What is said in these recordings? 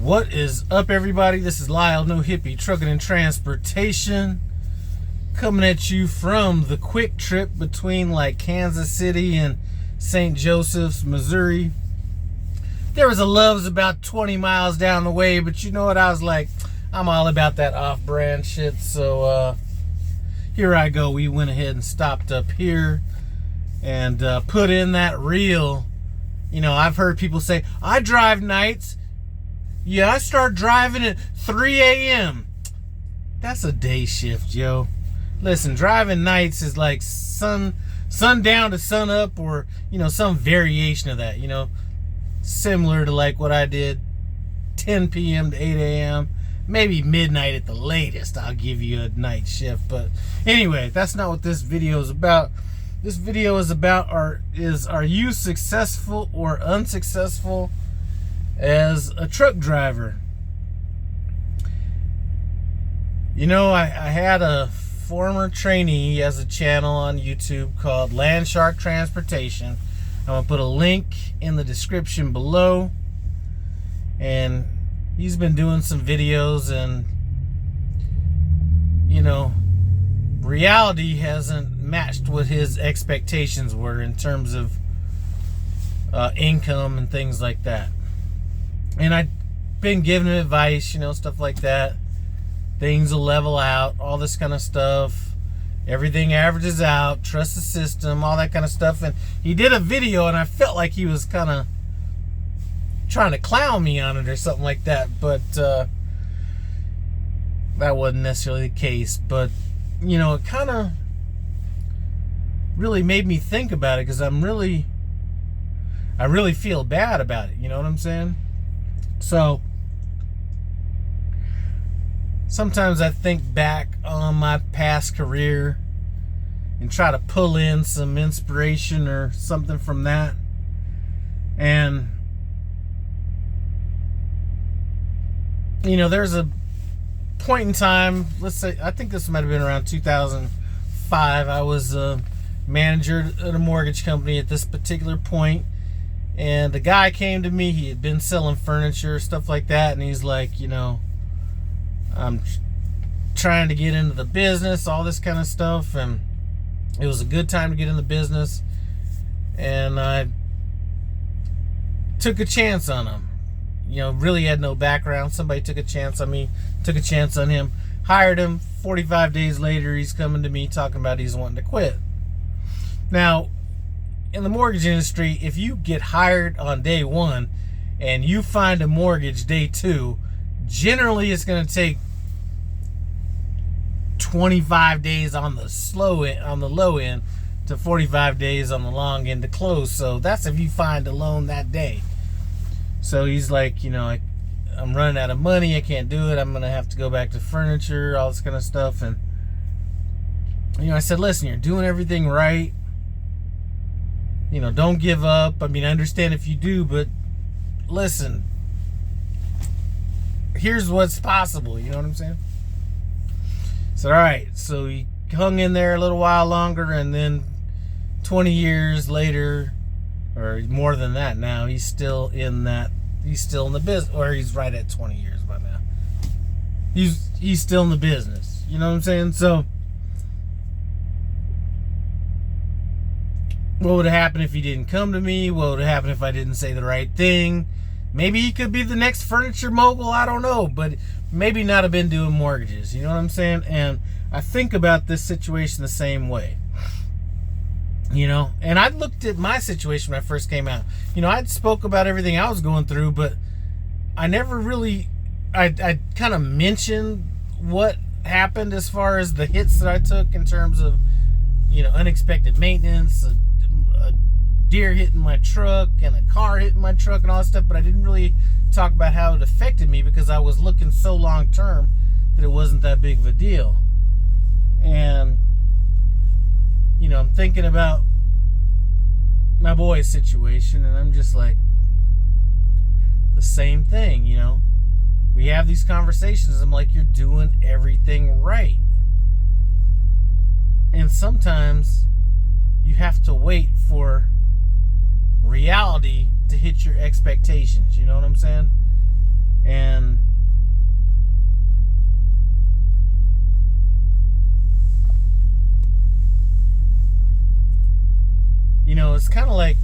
What is up, everybody? This is Lyle, No Hippie Trucking and Transportation, coming at you from the quick trip between like Kansas City and St. Joseph's, Missouri. There was a Love's about 20 miles down the way, but you know what? I was like, I'm all about that off-brand shit, so here I go. We went ahead and stopped up here and put in that reel. You know, I've heard people say, I drive nights. Yeah, I start driving at 3 a.m. That's a day shift, yo. Listen, driving nights is like sundown to sun up, or, you know, some variation of that, you know. Similar to like what I did 10 p.m. to 8 a.m. Maybe midnight at the latest. I'll give you a night shift. But anyway, that's not what this video is about. This video is about are you successful or unsuccessful as a truck driver? You know, I had a former trainee. He has a channel on YouTube called Landshark Transportation. I'm gonna put a link in the description below, and he's been doing some videos, and you know, reality hasn't matched what his expectations were in terms of income and things like that. And I've been giving him advice, you know, stuff like that. Things will level out, all this kind of stuff. Everything averages out, trust the system, all that kind of stuff. And he did a video, and I felt like he was kind of trying to clown me on it or something like that. But that wasn't necessarily the case. But, you know, it kind of really made me think about it, because I really feel bad about it. You know what I'm saying? So sometimes I think back on my past career and try to pull in some inspiration or something from that. And, you know, there's a point in time, let's say, I think this might have been around 2005. I was a manager at a mortgage company at this particular point. And the guy came to me. He had been selling furniture, stuff like that. And he's like, you know, I'm trying to get into the business, all this kind of stuff. And it was a good time to get in the business. And I took a chance on him. You know, really had no background. Somebody took a chance on me, took a chance on him, hired him. 45 days later, he's coming to me talking about he's wanting to quit. Now, in the mortgage industry, if you get hired on day one and you find a mortgage day two, generally it's going to take 25 days on the low end to 45 days on the long end to close. So that's if you find a loan that day. So he's like, you know, I'm running out of money. I can't do it. I'm going to have to go back to furniture, all this kind of stuff. And, you know, I said, listen, you're doing everything right. You know, don't give up. I mean, I understand if you do, but listen, here's what's possible. You know what I'm saying? So, all right. So he hung in there a little while longer, and then 20 years later, or more than that now, he's still in the business, or he's right at 20 years by now. He's still in the business. You know what I'm saying? So what would have happened if he didn't come to me? What would have happened if I didn't say the right thing? Maybe he could be the next furniture mogul. I don't know. But maybe not have been doing mortgages. You know what I'm saying? And I think about this situation the same way. You know? And I looked at my situation when I first came out. You know, I spoke about everything I was going through, but I never really... I kind of mentioned what happened as far as the hits that I took in terms of, you know, unexpected maintenance, a deer hitting my truck and a car hitting my truck and all that stuff, but I didn't really talk about how it affected me because I was looking so long term that it wasn't that big of a deal. And, you know, I'm thinking about my boy's situation, and I'm just like, the same thing, you know. We have these conversations. I'm like, you're doing everything right. And sometimes you have to wait for reality to hit your expectations. You know what I'm saying? And kind of like,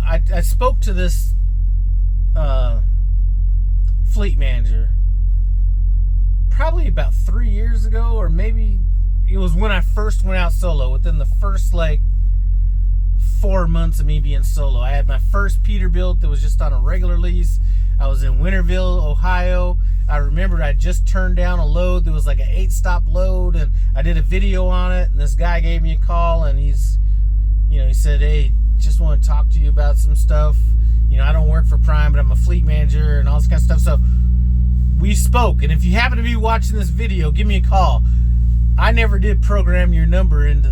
I spoke to this fleet manager probably about 3 years ago, or maybe it was when I first went out solo. Within the first 4 months of me being solo, I had my first Peterbilt that was just on a regular lease. I was in Winterville, Ohio. I remember I just turned down a load that was like an 8-stop load, and I did a video on it, and this guy gave me a call, and he said, hey, just want to talk to you about some stuff. I don't work for Prime, but I'm a fleet manager and all this kind of stuff. So we spoke, and if you happen to be watching this video, give me a call. I never did program your number into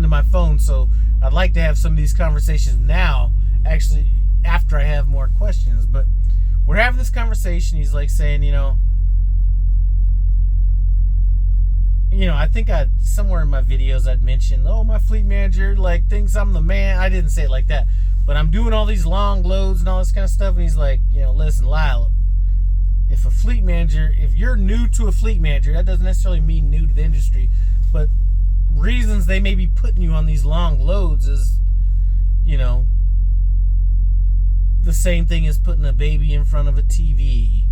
my phone, so I'd like to have some of these conversations now, actually, after I have more questions. But we're having this conversation. He's like saying, I think somewhere in my videos I'd mentioned, oh, my fleet manager thinks I'm the man. I didn't say it like that, but I'm doing all these long loads and all this kind of stuff. And he's like, listen, Lyle, if you're new to a fleet manager, that doesn't necessarily mean new to the industry, but reasons they may be putting you on these long loads is, the same thing as putting a baby in front of a TV.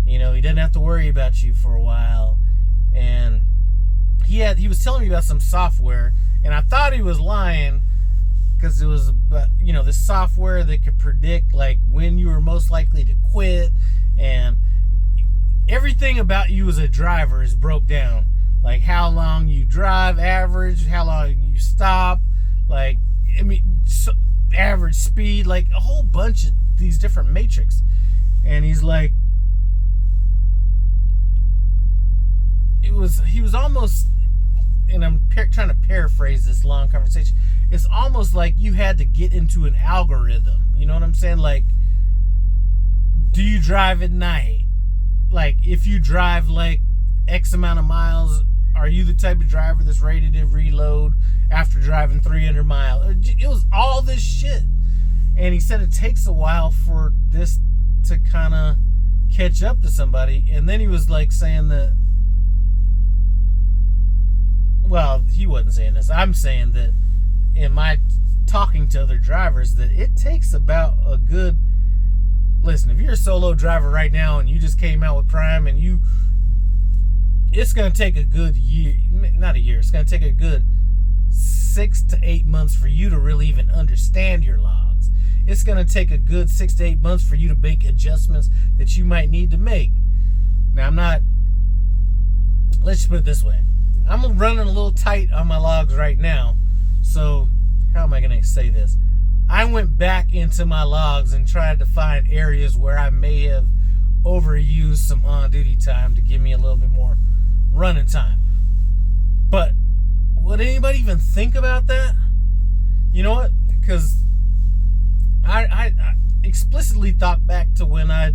He doesn't have to worry about you for a while. And he was telling me about some software, and I thought he was lying, because it was about, this software that could predict when you were most likely to quit, and everything about you as a driver is broke down, like how long you drive, average, how long you stop, average speed, a whole bunch of these different matrix. And he's like, he was almost, and I'm trying to paraphrase this long conversation, it's almost like you had to get into an algorithm. You know what I'm saying? Do you drive at night? If you drive X amount of miles, are you the type of driver that's ready to reload after driving 300 miles? It was all this shit. And he said it takes a while for this to kind of catch up to somebody. And then he was saying that, well, he wasn't saying this. I'm saying that in my talking to other drivers, that it takes about a good, listen, if you're a solo driver right now and you just came out with Prime, and it's going to take a good year, not a year, it's going to take a good 6 to 8 months for you to really even understand your logs. It's going to take a good 6 to 8 months for you to make adjustments that you might need to make. Now, let's just put it this way. I'm running a little tight on my logs right now. So, how am I going to say this? I went back into my logs and tried to find areas where I may have overused some on-duty time to give me a little bit more running time. But would anybody even think about that? You know what? Because I explicitly thought back to when I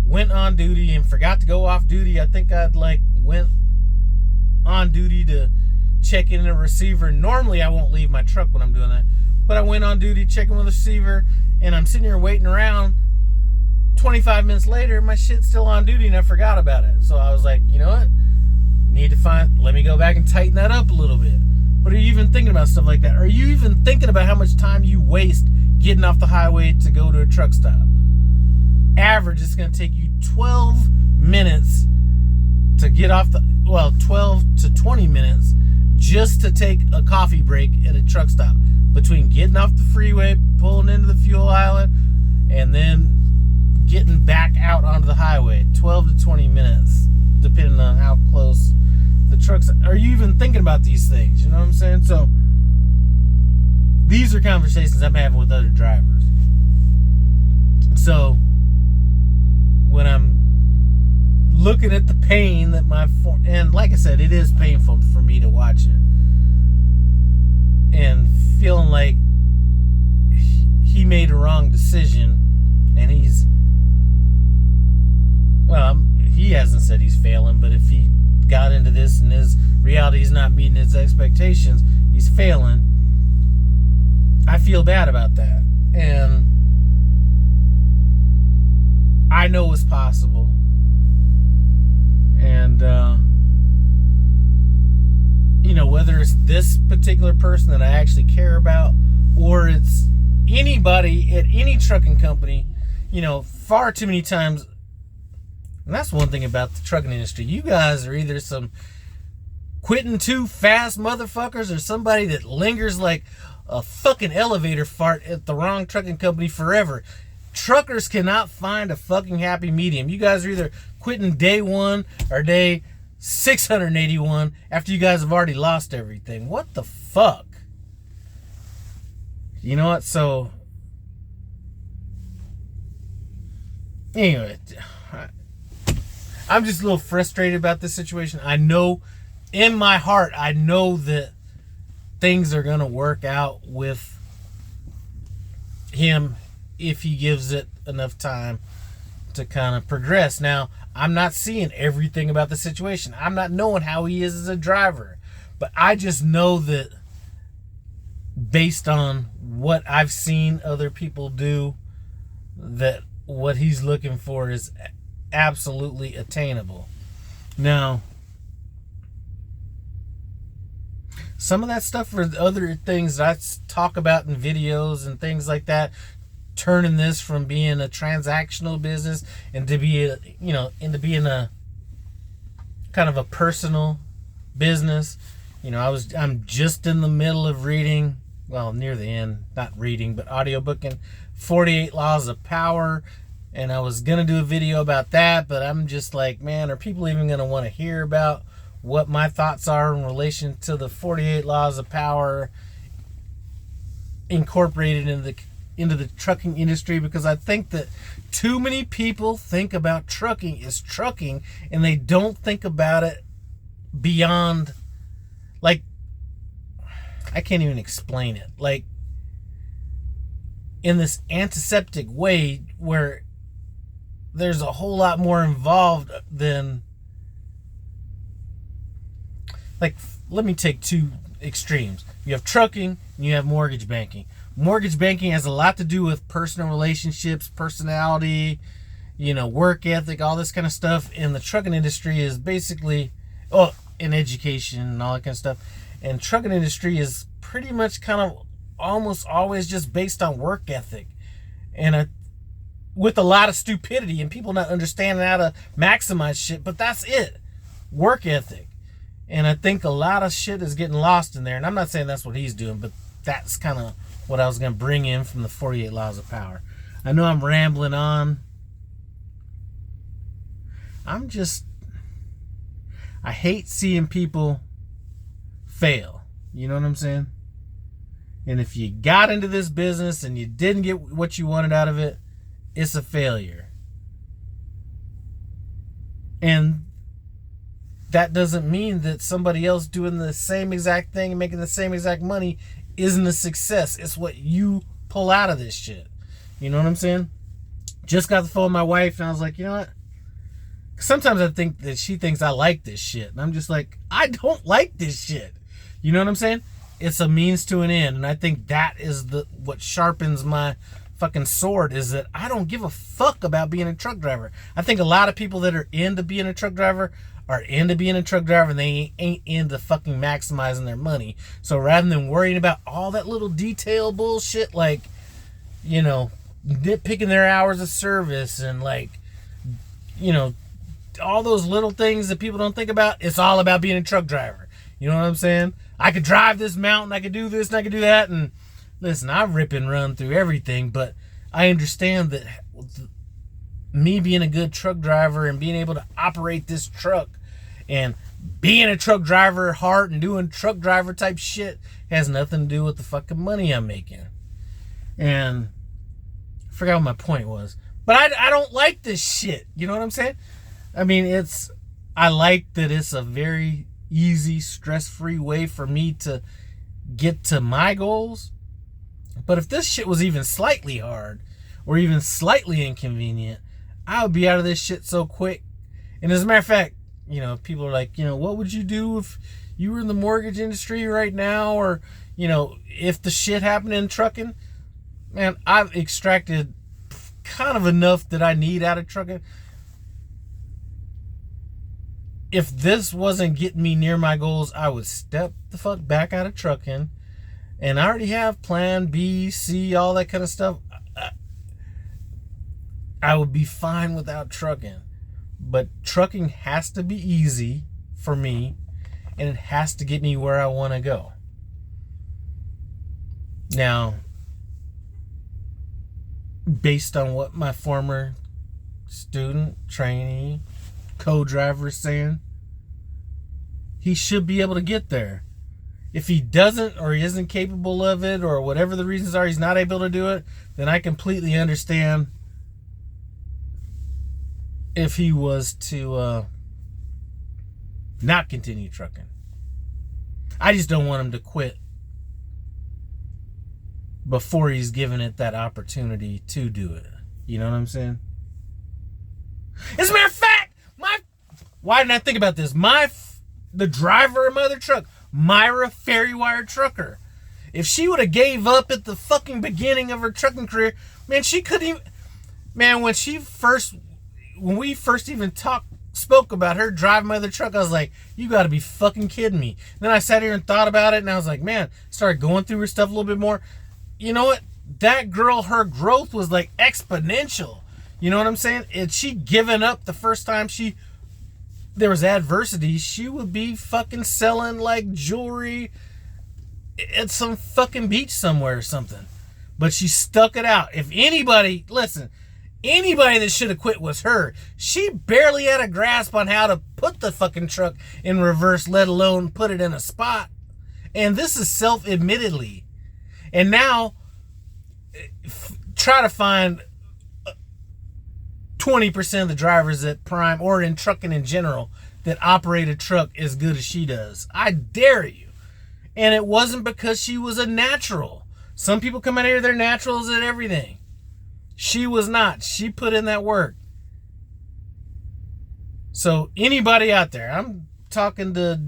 went on duty and forgot to go off duty. I think I'd went on duty to check in a receiver. Normally I won't leave my truck when I'm doing that, but I went on duty checking with the receiver, and I'm sitting here waiting around. 25 minutes later, my shit's still on duty and I forgot about it. So I was like, you know what, let me go back and tighten that up a little bit. But are you even thinking about stuff like that? Are you even thinking about how much time you waste getting off the highway to go to a truck stop? Average, it's going to take you 12 minutes to get off 12 to 20 minutes just to take a coffee break at a truck stop, between getting off the freeway, pulling into the fuel island, and then getting back out onto the highway. 12 to 20 minutes, depending on how close the trucks are. Are you even thinking about these things? You know what I'm saying? So these are conversations I'm having with other drivers. So when I'm looking at the pain that and like I said, it is painful for me to watch it, and feeling like he made a wrong decision, and he hasn't said he's failing, but if he got into this and his reality is not meeting his expectations, he's failing. I feel bad about that, and I know it's possible. And whether it's this particular person that I actually care about, or it's anybody at any trucking company, far too many times. And that's one thing about the trucking industry. You guys are either some quitting too fast motherfuckers or somebody that lingers like a fucking elevator fart at the wrong trucking company forever. Truckers cannot find a fucking happy medium. You guys are either quitting day one or day 681 after you guys have already lost everything. What the fuck? You know what? So, anyway, I'm just a little frustrated about this situation. I know, in my heart, I know that things are going to work out with him if he gives it enough time to kind of progress. Now, I'm not seeing everything about the situation. I'm not knowing how he is as a driver. But I just know that based on what I've seen other people do, that what he's looking for is absolutely attainable. Now, some of that stuff for other things that I talk about in videos and things like that, turning this from being a transactional business into being a kind of a personal business. I'm just in the middle of reading, well, near the end, not reading, but audiobooking 48 Laws of Power. And I was going to do a video about that, but I'm just like, man, are people even going to want to hear about what my thoughts are in relation to the 48 Laws of Power incorporated into the trucking industry? Because I think that too many people think about trucking as trucking, and they don't think about it beyond, like, I can't even explain it, like, in this antiseptic way where there's a whole lot more involved than, like, let me take two extremes. You have trucking and you have mortgage banking. Mortgage banking has a lot to do with personal relationships, personality, work ethic, all this kind of stuff. And the trucking industry is basically, in education and all that kind of stuff. And trucking industry is pretty much kind of almost always just based on work ethic. And with a lot of stupidity and people not understanding how to maximize shit. But that's it. Work ethic. And I think a lot of shit is getting lost in there. And I'm not saying that's what he's doing, but that's kind of what I was going to bring in from the 48 Laws of Power. I know I'm rambling on. I hate seeing people fail. You know what I'm saying? And if you got into this business and you didn't get what you wanted out of it, it's a failure. And that doesn't mean that somebody else doing the same exact thing and making the same exact money isn't a success. It's what you pull out of this shit. You know what I'm saying? Just got the phone with my wife and I was like, you know what? Sometimes I think that she thinks I like this shit. And I'm just like, I don't like this shit. You know what I'm saying? It's a means to an end. And I think that is what sharpens my fucking sword, is that I don't give a fuck about being a truck driver. I think a lot of people that are into being a truck driver are into being a truck driver and they ain't into fucking maximizing their money. So rather than worrying about all that little detail bullshit, like, nitpicking their hours of service and, like, all those little things that people don't think about, it's all about being a truck driver. You know what I'm saying? I could drive this mountain, I could do this and I could do that. And listen, I rip and run through everything, but I understand that me being a good truck driver and being able to operate this truck and being a truck driver at heart and doing truck driver type shit has nothing to do with the fucking money I'm making. And I forgot what my point was. But I don't like this shit. You know what I'm saying? I mean, I like that it's a very easy, stress-free way for me to get to my goals. But if this shit was even slightly hard or even slightly inconvenient, I would be out of this shit so quick. And as a matter of fact, people are like, what would you do if you were in the mortgage industry right now? Or, if the shit happened in trucking? Man, I've extracted kind of enough that I need out of trucking. if this wasn't getting me near my goals, I would step the fuck back out of trucking. And I already have plan B, C, all that kind of stuff. I would be fine without trucking. But trucking has to be easy for me, and it has to get me where I want to go. Now, based on what my former student, trainee, co-driver is saying, he should be able to get there. If he doesn't, or he isn't capable of it, or whatever the reasons are, he's not able to do it, then I completely understand if he was to not continue trucking. I just don't want him to quit before he's given it that opportunity to do it. You know what I'm saying? As a matter of fact, why didn't I think about this? The driver of my other truck, Myra Ferrywire Trucker, if she would have gave up at the fucking beginning of her trucking career, man, she couldn't even, man, when we first even spoke about her driving my other truck, I was like, you gotta be fucking kidding me. And then I sat here and thought about it, and I was like, man, started going through her stuff a little bit more. You know what? That girl, her growth was like exponential. You know what I'm saying? Had she given up the first time there was adversity, she would be fucking selling like jewelry at some fucking beach somewhere or something. But she stuck it out. If anybody, listen, anybody that should have quit was her. She barely had a grasp on how to put the fucking truck in reverse, let alone put it in a spot. And this is self-admittedly. And now, try to find 20% of the drivers at Prime or in trucking in general that operate a truck as good as she does. I dare you. And it wasn't because she was a natural. Some people come out here, they're naturals at everything. She was not. She put in that work. So anybody out there, I'm talking to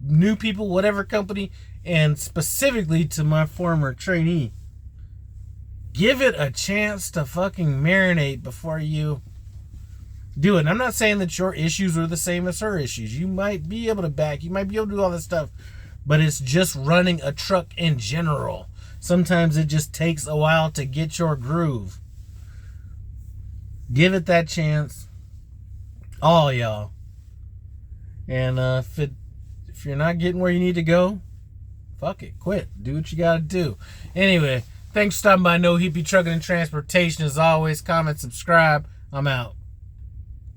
new people, whatever company, and specifically to my former trainee, give it a chance to fucking marinate before you do it. And I'm not saying that your issues are the same as her issues. You might be able to you might be able to do all this stuff, but it's just running a truck in general. Sometimes it just takes a while to get your groove. Give it that chance. All y'all. And if you're not getting where you need to go, fuck it. Quit. Do what you gotta do. Anyway, thanks for stopping by No Hippie Trucking and Transportation. As always, comment, subscribe. I'm out.